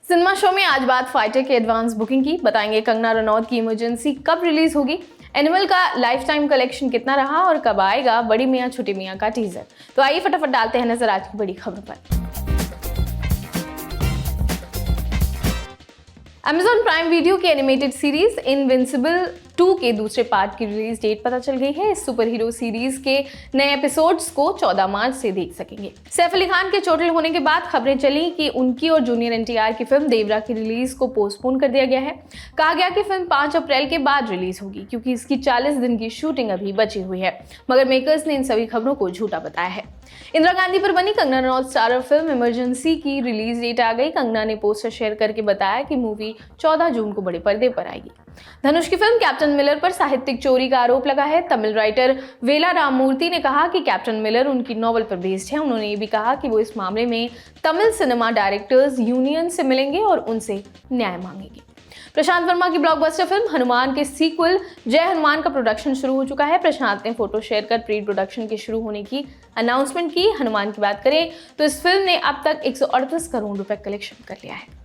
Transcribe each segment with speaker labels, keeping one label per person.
Speaker 1: Cinema show में आज बात फाइटर की एडवांस बुकिंग की, बताएंगे कंगना रनौत की इमरजेंसी कब रिलीज होगी, एनिमल का लाइफ टाइम कलेक्शन कितना रहा और कब आएगा बड़ी मियां छोटी मियां का टीजर। तो आइए फटाफट डालते हैं नजर आज की बड़ी खबर पर। Amazon प्राइम वीडियो की एनिमेटेड सीरीज इनविंसिबल 2 के दूसरे पार्ट की रिलीज डेट पता चल गई है। इस सुपर हीरो सीरीज के नए एपिसोड्स को 14 मार्च से देख सकेंगे। सैफ अली खान के चोटिल होने के बाद खबरें चली कि उनकी और जूनियर एनटीआर की फिल्म देवरा की रिलीज को पोस्टपोन कर दिया गया है। कहा गया कि फिल्म 5 अप्रैल के बाद रिलीज होगी क्योंकि इसकी 40 दिन की शूटिंग अभी बची हुई है, मगर मेकर्स ने इन सभी खबरों को झूठा बताया है। इंदिरा गांधी पर बनी Kangana Ranaut starrer film emergency की रिलीज डेट आ गई। कंगना ने पोस्टर शेयर करके बताया कि मूवी 14 जून को बड़े पर्दे पर आएगी। धनुष की फिल्म कैप्टन मिलर पर साहित्यिक चोरी का आरोप लगा है। तमिल राइटर वेला राममूर्ति ने कहा कि कैप्टन मिलर उनकी नॉवल पर बेस्ड है। उन्होंने ये भी कहा कि वो इस मामले में तमिल सिनेमा डायरेक्टर्स यूनियन से मिलेंगे और उनसे न्याय मांगेंगे। प्रशांत वर्मा की ब्लॉकबस्टर फिल्म हनुमान के सीक्वल जय हनुमान का प्रोडक्शन शुरू हो चुका है। प्रशांत ने फोटो शेयर कर प्री प्रोडक्शन के शुरू होने की अनाउंसमेंट की। हनुमान की बात करें तो इस फिल्म ने अब तक 138 करोड़ रुपए कलेक्शन कर लिया है।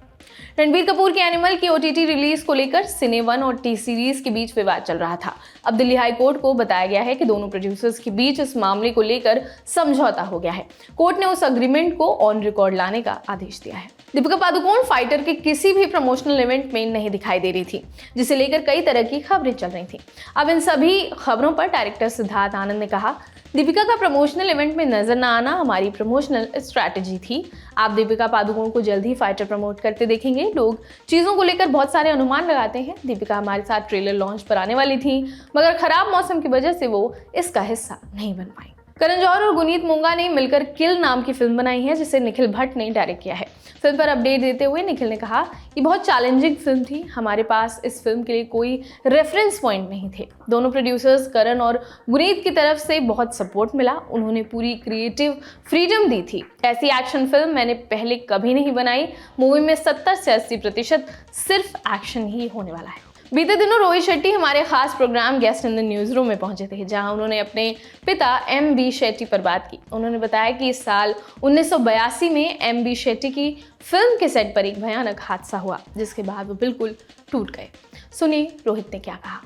Speaker 1: रणबीर कपूर की एनिमल की ओटीटी रिलीज को लेकर सिने वन और टी सीरीज के बीच विवाद चल रहा था। अब दिल्ली हाई कोर्ट को बताया गया है कि दोनों प्रोड्यूसर्स के बीच इस मामले को लेकर समझौता हो गया है। कोर्ट ने उस अग्रीमेंट को ऑन रिकॉर्ड लाने का आदेश दिया है। दीपिका पादुकोण फाइटर के किसी भी प्रमोशनल इवेंट में नहीं दिखाई दे रही थी, जिसे लेकर कई तरह की खबरें चल रही थी। अब इन सभी खबरों पर डायरेक्टर सिद्धार्थ आनंद ने कहा, दीपिका का प्रमोशनल इवेंट में नजर न आना हमारी प्रमोशनल स्ट्रैटेजी थी। आप दीपिका पादुकोण को जल्द ही फाइटर प्रमोट करते देखेंगे। लोग चीजों को लेकर बहुत सारे अनुमान लगाते हैं। दीपिका हमारे साथ ट्रेलर लॉन्च पर आने वाली थी, मगर खराब मौसम की वजह से वो इसका हिस्सा नहीं बन पाई। करण जौहर और गुनीत मोंगा ने मिलकर किल नाम की फिल्म बनाई है, जिसे निखिल भट्ट ने डायरेक्ट किया है। फिल्म पर अपडेट देते हुए निखिल ने कहा, ये बहुत चैलेंजिंग फिल्म थी। हमारे पास इस फिल्म के लिए कोई रेफरेंस पॉइंट नहीं थे। दोनों प्रोड्यूसर्स करण और गुनीत की तरफ से बहुत सपोर्ट मिला। उन्होंने पूरी क्रिएटिव फ्रीडम दी थी। ऐसी एक्शन फिल्म मैंने पहले कभी नहीं बनाई। मूवी में 70 से 80% सिर्फ एक्शन ही होने वाला है। बीते दिनों रोहित शेट्टी हमारे खास programme guest in the news room में पहुंचे थे, जहां उन्होंने अपने पिता एम.बी. शेट्टी पर बात की। उन्होंने बताया कि इस साल 1982 में एम.बी. शेट्टी की फिल्म के सेट पर एक भयानक हादसा हुआ, जिसके बाद वो बिल्कुल टूट गए। सुनिए रोहित ने क्या कहा।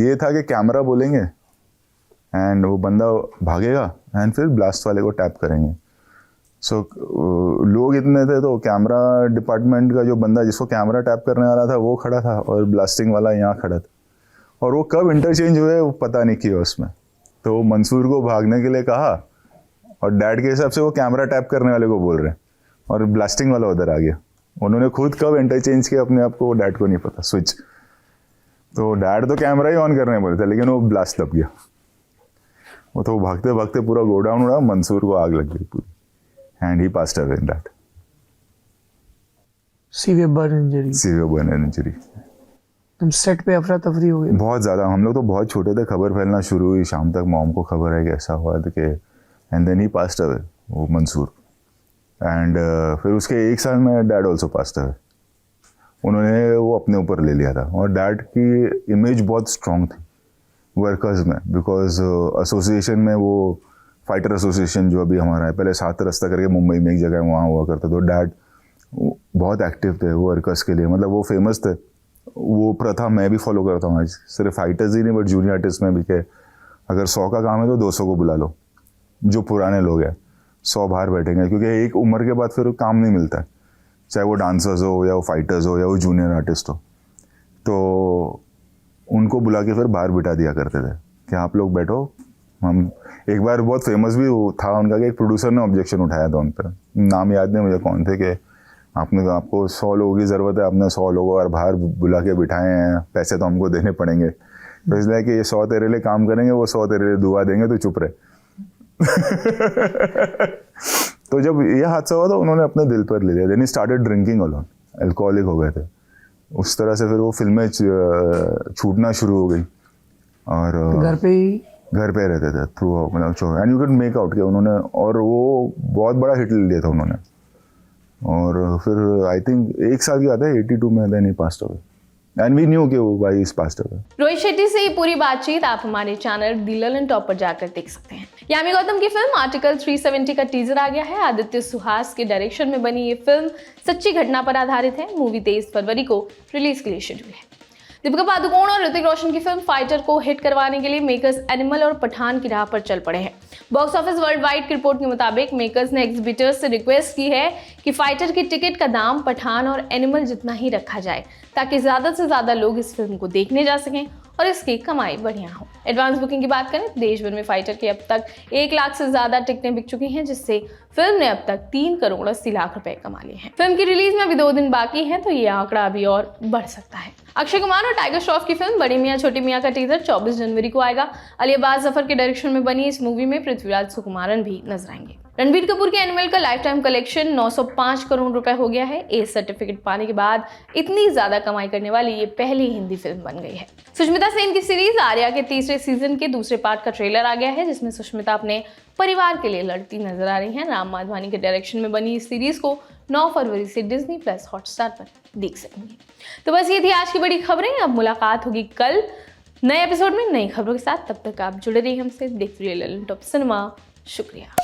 Speaker 2: ये था कि कैमरा बोलेंगे एंड वो बंदा भागेगा एंड फिर ब्लास्ट वाले को टैप करेंगे। लोग इतने थे तो कैमरा डिपार्टमेंट का जो बंदा जिसको कैमरा टैप करने वाला था वो खड़ा था और ब्लास्टिंग वाला यहाँ खड़ा था, और वो कब इंटरचेंज हुए वो पता नहीं किया उसमें। तो मंसूर को भागने के लिए कहा और डैड के हिसाब से वो कैमरा टैप करने वाले को बोल रहे हैं और ब्लास्टिंग वाला उधर आ गया। उन्होंने खुद कब इंटरचेंज किया अपने आप को, डैड को नहीं पता स्विच। तो डैड तो कैमरा ही ऑन करने बोले थे, लेकिन वो ब्लास्ट दब गया। वो तो भागते भागते पूरा गोडाउन उड़ा, मंसूर को आग लग गई पूरी and he passed away in that.
Speaker 3: Severe burn injury.
Speaker 2: Severe burn injury.
Speaker 3: तुम सेट पे अफरा तफरी हो गई?
Speaker 2: बहुत ज़्यादा। हम लोग तो बहुत छोटे थे, खबर फैलना शुरू हुई, शाम तक मॉम को खबर है कि ऐसा हुआ था कि and then he passed away वो मंसूर। एंड फिर उसके 1 साल में डैड ऑल्सो पास्ड अवे। उन्होंने वो अपने ऊपर ले लिया था और डैड की इमेज बहुत स्ट्रॉन्ग थी वर्कर्स में, बिकॉज एसोसिएशन में वो फाइटर एसोसिएशन जो अभी हमारा है, पहले 7 रास्ता करके मुंबई में एक जगह वहाँ हुआ करता, तो डैड बहुत एक्टिव थे वो वर्कर्स के लिए, मतलब वो फेमस थे। वो प्रथा मैं भी फॉलो करता हूँ, सिर्फ फाइटर्स ही नहीं बट जूनियर आर्टिस्ट में भी, कि अगर 100 का काम है तो 200 को बुला लो, जो पुराने लोग हैं 100 बाहर बैठेंगे, क्योंकि एक उम्र के बाद फिर काम नहीं मिलता है, चाहे वो डांसर्स हो या वो फाइटर्स हो या वो जूनियर आर्टिस्ट हो। तो उनको बुला के फिर बाहर बिठा दिया करते थे कि आप लोग बैठो। हम एक बार बहुत फेमस भी था उनका कि एक प्रोड्यूसर ने ऑब्जेक्शन उठाया था उन पर, नाम याद नहीं मुझे कौन थे, कि आपको 100 लोगों की ज़रूरत है, आपने 100 लोगों और बाहर बुला के बिठाए हैं, पैसे तो हमको देने पड़ेंगे, तो इसलिए कि ये 100 तेरे लिए काम करेंगे, वो 100 तेरे लिए दुआ देंगे, तो चुप रहे। तो जब ये हादसा हुआ तो उन्होंने अपने दिल पर ले लिया, then he started drinking alone, alcoholic हो गए थे। उस तरह से फिर वो फिल्में छूटना शुरू हो गई और घर पे रहते थे थ्रू, मतलब and you can make out किया उन्होंने, और वो बहुत बड़ा हिट ले लिया था उन्होंने। और फिर आई थिंक 1 साल की आता है 82 में, then he passed away. And we knew कि वो भाई is passed away.
Speaker 1: Rohit Shetty से ये पूरी बातचीत आप हमारे चैनल दी ललन टॉप पर जाकर देख सकते हैं। यामी गौतम की फिल्म आर्टिकल 370 का टीजर आ गया है। आदित्य सुहास के डायरेक्शन में बनी ये फिल्म सच्ची घटना पर आधारित है। मूवी 23 फरवरी को रिलीज के लिए शेड्यूल है। दीपिका पादुकोण और ऋतिक रोशन की फिल्म फाइटर को हिट करवाने के लिए मेकर्स एनिमल और पठान की राह पर चल पड़े हैं। बॉक्स ऑफिस वर्ल्ड वाइड की रिपोर्ट के मुताबिक मेकर्स ने एग्जिबिटर्स से रिक्वेस्ट की है कि फाइटर की टिकट का दाम पठान और एनिमल जितना ही रखा जाए, ताकि ज़्यादा से ज़्यादा लोग इस फिल्म को देखने जा सकें और इसकी कमाई बढ़िया हो। एडवांस बुकिंग की बात करें तो देश भर में फाइटर के अब तक 1 लाख से ज़्यादा टिकटें बिक चुकी हैं, जिससे फिल्म ने अब तक 3 करोड़ 80 लाख रुपए कमा लिए हैं। फिल्म की रिलीज में अभी 2 दिन बाकी हैं, तो ये आंकड़ा अभी और बढ़ सकता है। अक्षय कुमार और टाइगर श्रॉफ की फिल्म बड़ी मियां छोटी मियां का टीजर 24 जनवरी को आएगा। अली अब्बास जफर के डायरेक्शन में बनी इस मूवी में पृथ्वीराज सुकुमारन भी नजर आएंगे। रणबीर कपूर के एनिमल का लाइफ टाइम कलेक्शन 905 करोड़ रुपए हो गया है। ए सर्टिफिकेट पाने के बाद इतनी ज्यादा कमाई करने वाली ये पहली हिंदी फिल्म बन गई है। सुष्मिता सेन की सीरीज आर्या के तीसरे सीजन के दूसरे पार्ट का ट्रेलर आ गया है, जिसमें सुष्मिता अपने परिवार के लिए लड़ती नजर आ रही हैं। राम माधवानी के डायरेक्शन में बनी इस सीरीज को 9 फरवरी से डिज्नी प्लस हॉटस्टार पर देख सकेंगे। तो बस ये थी आज की बड़ी खबरें। अब मुलाकात होगी कल नए एपिसोड में नई खबरों के साथ। तब तक आप जुड़े रहिए हमसे, देखते रहिए ललन टॉप सिनेमा। शुक्रिया।